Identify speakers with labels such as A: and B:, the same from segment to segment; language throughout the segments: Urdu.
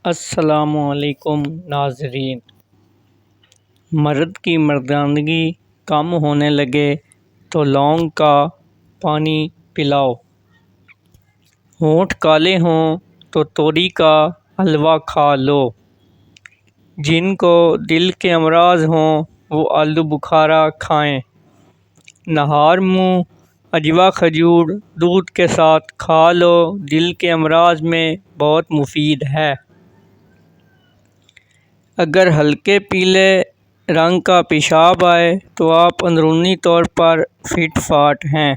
A: السلام علیکم ناظرین۔ مرد کی مردانگی کم ہونے لگے تو لونگ کا پانی پلاؤ، ہونٹ کالے ہوں تو توری کا حلوہ کھا لو، جن کو دل کے امراض ہوں وہ آلو بخارا کھائیں، نہار منہ عجوا کھجور دودھ کے ساتھ کھا لو، دل کے امراض میں بہت مفید ہے۔ اگر ہلکے پیلے رنگ کا پیشاب آئے تو آپ اندرونی طور پر فٹ فاٹ ہیں۔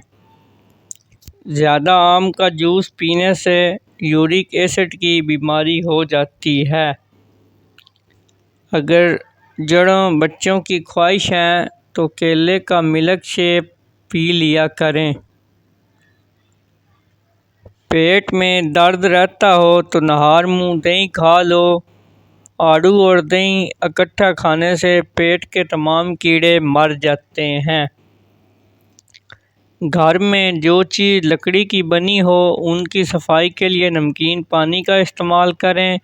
A: زیادہ آم کا جوس پینے سے یورک ایسڈ کی بیماری ہو جاتی ہے۔ اگر جڑوں بچوں کی خواہش ہے تو کیلے کا ملک شیک پی لیا کریں۔ پیٹ میں درد رہتا ہو تو نہار منہ دہی کھا لو، آڑو اور دہی اکٹھا کھانے سے پیٹ کے تمام کیڑے مر جاتے ہیں۔ گھر میں جو چیز لکڑی کی بنی ہو ان کی صفائی کے لیے نمکین پانی کا استعمال کریں۔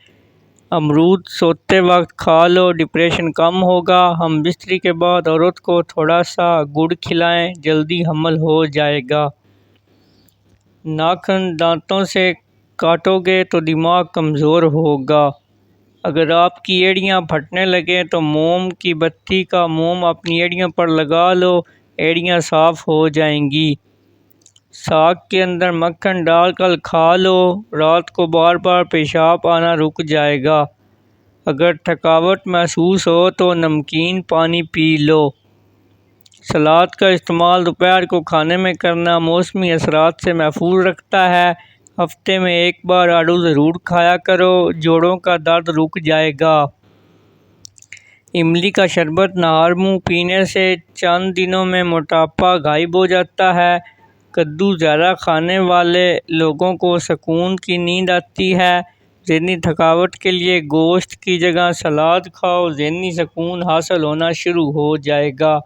A: امرود سوتے وقت کھا لو، ڈپریشن کم ہوگا۔ ہم بستری کے بعد عورت کو تھوڑا سا گڑ کھلائیں، جلدی حمل ہو جائے گا۔ ناخن دانتوں سے کاٹو گے تو دماغ کمزور ہوگا۔ اگر آپ کی ایڑیاں پھٹنے لگیں تو موم کی بتی کا موم اپنی ایڑیوں پر لگا لو، ایڑیاں صاف ہو جائیں گی۔ ساگ کے اندر مکھن ڈال کر کھا لو، رات کو بار بار پیشاب آنا رک جائے گا۔ اگر تھکاوٹ محسوس ہو تو نمکین پانی پی لو۔ سلاد کا استعمال دوپہر کو کھانے میں کرنا موسمی اثرات سے محفوظ رکھتا ہے۔ ہفتے میں ایک بار آڑو ضرور کھایا کرو، جوڑوں کا درد رک جائے گا۔ املی کا شربت نہار منہ پینے سے چند دنوں میں موٹاپا غائب ہو جاتا ہے۔ کدو زیادہ کھانے والے لوگوں کو سکون کی نیند آتی ہے۔ ذہنی تھکاوٹ کے لیے گوشت کی جگہ سلاد کھاؤ، ذہنی سکون حاصل ہونا شروع ہو جائے گا۔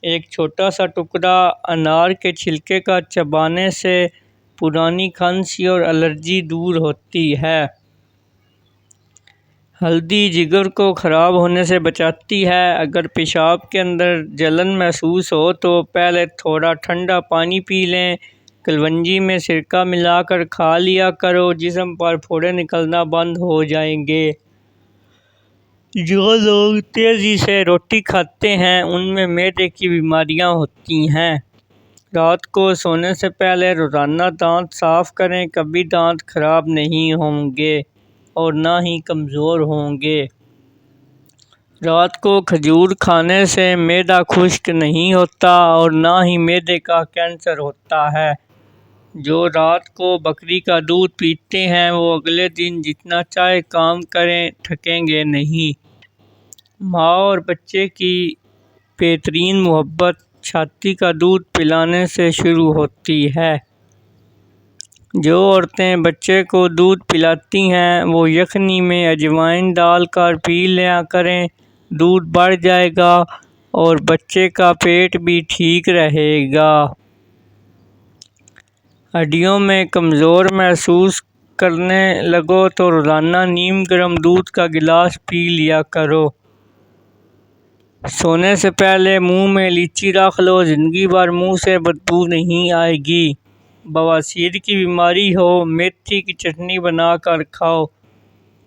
A: ایک چھوٹا سا ٹکڑا انار کے چھلکے کا چبانے سے پرانی کھانسی اور الرجی دور ہوتی ہے۔ ہلدی جگر کو خراب ہونے سے بچاتی ہے۔ اگر پیشاب کے اندر جلن محسوس ہو تو پہلے تھوڑا ٹھنڈا پانی پی لیں، کلونجی میں سرکہ ملا کر کھا لیا کرو، جسم پر پھوڑے نکلنا بند ہو جائیں گے۔ جو لوگ تیزی سے روٹی کھاتے ہیں ان میں معدے کی بیماریاں ہوتی ہیں۔ رات کو سونے سے پہلے روزانہ دانت صاف کریں، کبھی دانت خراب نہیں ہوں گے اور نہ ہی کمزور ہوں گے۔ رات کو کھجور کھانے سے معدہ خشک نہیں ہوتا اور نہ ہی معدے کا کینسر ہوتا ہے۔ جو رات کو بکری کا دودھ پیتے ہیں وہ اگلے دن جتنا چاہے کام کریں تھکیں گے نہیں۔ ماں اور بچے کی بہترین محبت چھاتی کا دودھ پلانے سے شروع ہوتی ہے۔ جو عورتیں بچے کو دودھ پلاتی ہیں وہ یخنی میں اجوائن ڈال کر پی لیا کریں، دودھ بڑھ جائے گا اور بچے کا پیٹ بھی ٹھیک رہے گا۔ ہڈیوں میں کمزور محسوس کرنے لگو تو روزانہ نیم گرم دودھ کا گلاس پی لیا کرو۔ سونے سے پہلے منہ میں الائچی رکھ لو، زندگی بھر منہ سے بدبو نہیں آئے گی۔ بواسیر کی بیماری ہو، میتھی کی چٹنی بنا کر کھاؤ،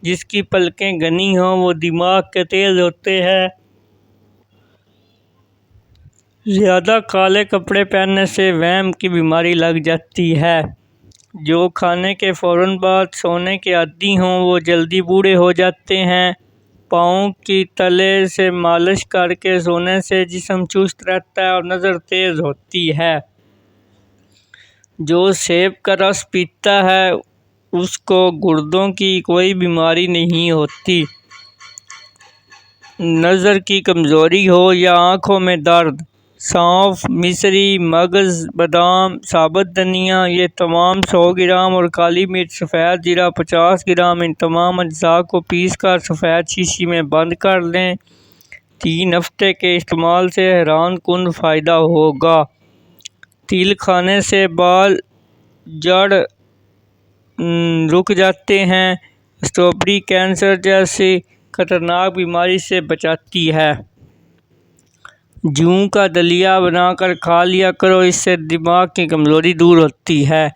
A: جس کی پلکیں گھنی ہوں وہ دماغ کے تیز ہوتے ہیں۔ زیادہ کالے کپڑے پہننے سے وہم کی بیماری لگ جاتی ہے۔ جو کھانے کے فوراً بعد سونے کے عادی ہوں وہ جلدی بوڑھے ہو جاتے ہیں۔ پاؤں کی تلے سے مالش کر کے سونے سے جسم چست رہتا ہے اور نظر تیز ہوتی ہے۔ جو سیب کا رس پیتا ہے اس کو گردوں کی کوئی بیماری نہیں ہوتی۔ نظر کی کمزوری ہو یا آنکھوں میں درد، سونف، مصری، مگز، بادام، ثابت دھنیا یہ تمام 100 گرام اور کالی مرچ سفید زیرہ 50 گرام ان تمام اجزاء کو پیس کر سفید شیشی میں بند کر لیں۔ 3 ہفتے کے استعمال سے حیران کن فائدہ ہوگا۔ تل کھانے سے بال جڑ رک جاتے ہیں، اسٹرابیری کینسر جیسی خطرناک بیماری سے بچاتی ہے۔ جو کا دلیا بنا کر کھا لیا کرو، اس سے دماغ کی کمزوری دور ہوتی ہے۔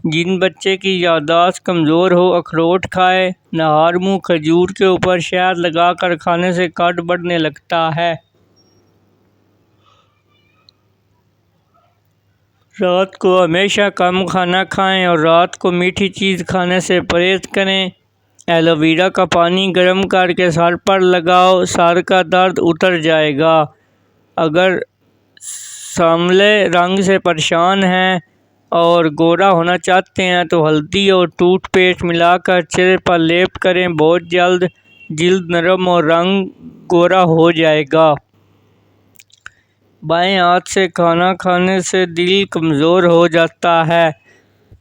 A: جن بچے کی یادداشت کمزور ہو، اخروٹ کھائے۔ نہار منہ کھجور کے اوپر شہد لگا کر کھانے سے قد بڑھنے لگتا ہے۔ رات کو ہمیشہ کم کھانا کھائیں اور رات کو میٹھی چیز کھانے سے پرہیز کریں۔ ایلو ویرا کا پانی گرم کر کے سر پر لگاؤ، سر کا درد اتر جائے گا۔ اگر سانولے رنگ سے پریشان ہیں اور گورا ہونا چاہتے ہیں تو ہلدی اور ٹوتھ پیسٹ ملا کر چہرے پر لیپ کریں، بہت جلد جلد نرم اور رنگ گورا ہو جائے گا۔ بائیں ہاتھ سے کھانا کھانے سے دل کمزور ہو جاتا ہے۔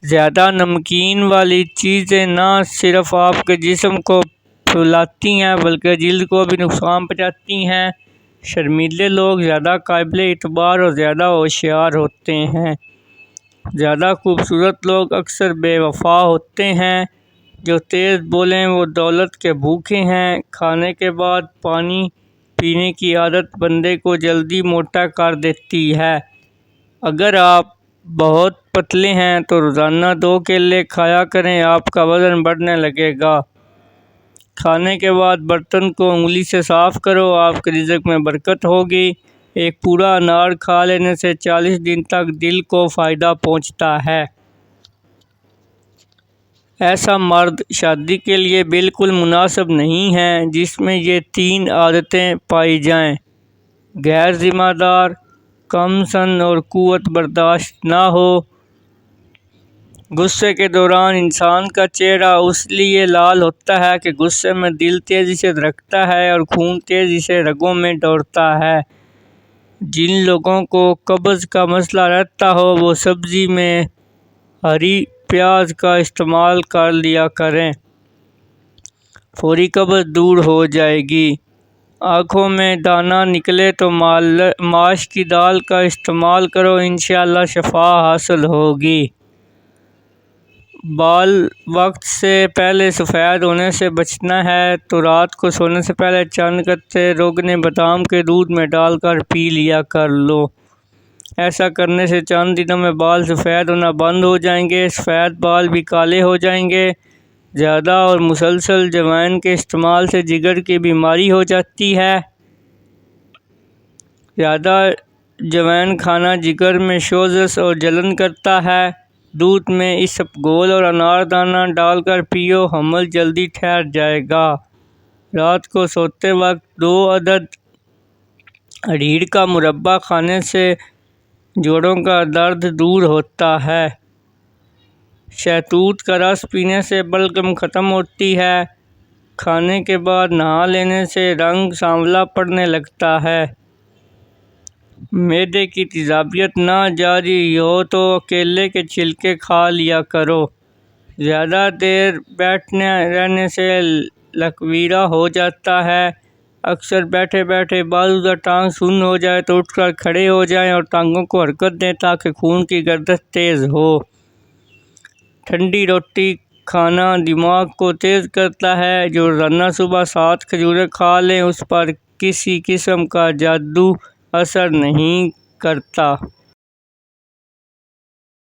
A: زیادہ نمکین والی چیزیں نہ صرف آپ کے جسم کو پھولاتی ہیں بلکہ جلد کو بھی نقصان پہنچاتی ہیں۔ شرمیلے لوگ زیادہ قابل اعتبار اور زیادہ ہوشیار ہوتے ہیں۔ زیادہ خوبصورت لوگ اکثر بے وفا ہوتے ہیں۔ جو تیز بولیں وہ دولت کے بھوکے ہیں۔ کھانے کے بعد پانی پینے کی عادت بندے کو جلدی موٹا کر دیتی ہے۔ اگر آپ بہت پتلے ہیں تو روزانہ 2 کیلے کھایا کریں، آپ کا وزن بڑھنے لگے گا۔ کھانے کے بعد برتن کو انگلی سے صاف کرو، آپ کے رزق میں برکت ہوگی۔ ایک پورا انار کھا لینے سے 40 دن تک دل کو فائدہ پہنچتا ہے۔ ایسا مرد شادی کے لیے بالکل مناسب نہیں ہے جس میں یہ 3 عادتیں پائی جائیں: غیر ذمہ دار، کم سن اور قوت برداشت نہ ہو۔ غصے کے دوران انسان کا چہرہ اس لیے لال ہوتا ہے کہ غصے میں دل تیزی سے دھڑکتا ہے اور خون تیزی سے رگوں میں دوڑتا ہے۔ جن لوگوں کو قبض کا مسئلہ رہتا ہو وہ سبزی میں ہری پیاز کا استعمال کر لیا کریں، فوری قبض دور ہو جائے گی۔ آنکھوں میں دانہ نکلے تو ماش کی دال کا استعمال کرو، انشاءاللہ شفا حاصل ہوگی۔ بال وقت سے پہلے سفید ہونے سے بچنا ہے تو رات کو سونے سے پہلے چند قطرے روغن بادام کے دودھ میں ڈال کر پی لیا کر لو۔ ایسا کرنے سے چند دنوں میں بال سفید ہونا بند ہو جائیں گے، سفید بال بھی کالے ہو جائیں گے۔ زیادہ اور مسلسل جوائن کے استعمال سے جگر کی بیماری ہو جاتی ہے۔ زیادہ جوائن کھانا جگر میں سوزش اور جلن کرتا ہے۔ دودھ میں اسبگول اور انار دانہ ڈال کر پیو، حمل جلدی ٹھہر جائے گا۔ رات کو سوتے وقت 2 عدد اڑیہر کا مربع کھانے سے جوڑوں کا درد دور ہوتا ہے۔ شہتوت کا رس پینے سے بلغم ختم ہوتی ہے۔ کھانے کے بعد نہا لینے سے رنگ سانولا پڑنے لگتا ہے۔ معدے کی تیزابیت نہ جاری ہو تو کیلے کے چھلکے کھا لیا کرو۔ زیادہ دیر بیٹھے رہنے سے لکویرا ہو جاتا ہے۔ اکثر بیٹھے بیٹھے بازو یا ٹانگ سن ہو جائے تو اٹھ کر کھڑے ہو جائیں اور ٹانگوں کو حرکت دیں تاکہ خون کی گردش تیز ہو۔ ٹھنڈی روٹی کھانا دماغ کو تیز کرتا ہے۔ جو روزانہ صبح 7 کھجوریں کھا لیں اس پر کسی قسم کا جادو اثر نہیں کرتا۔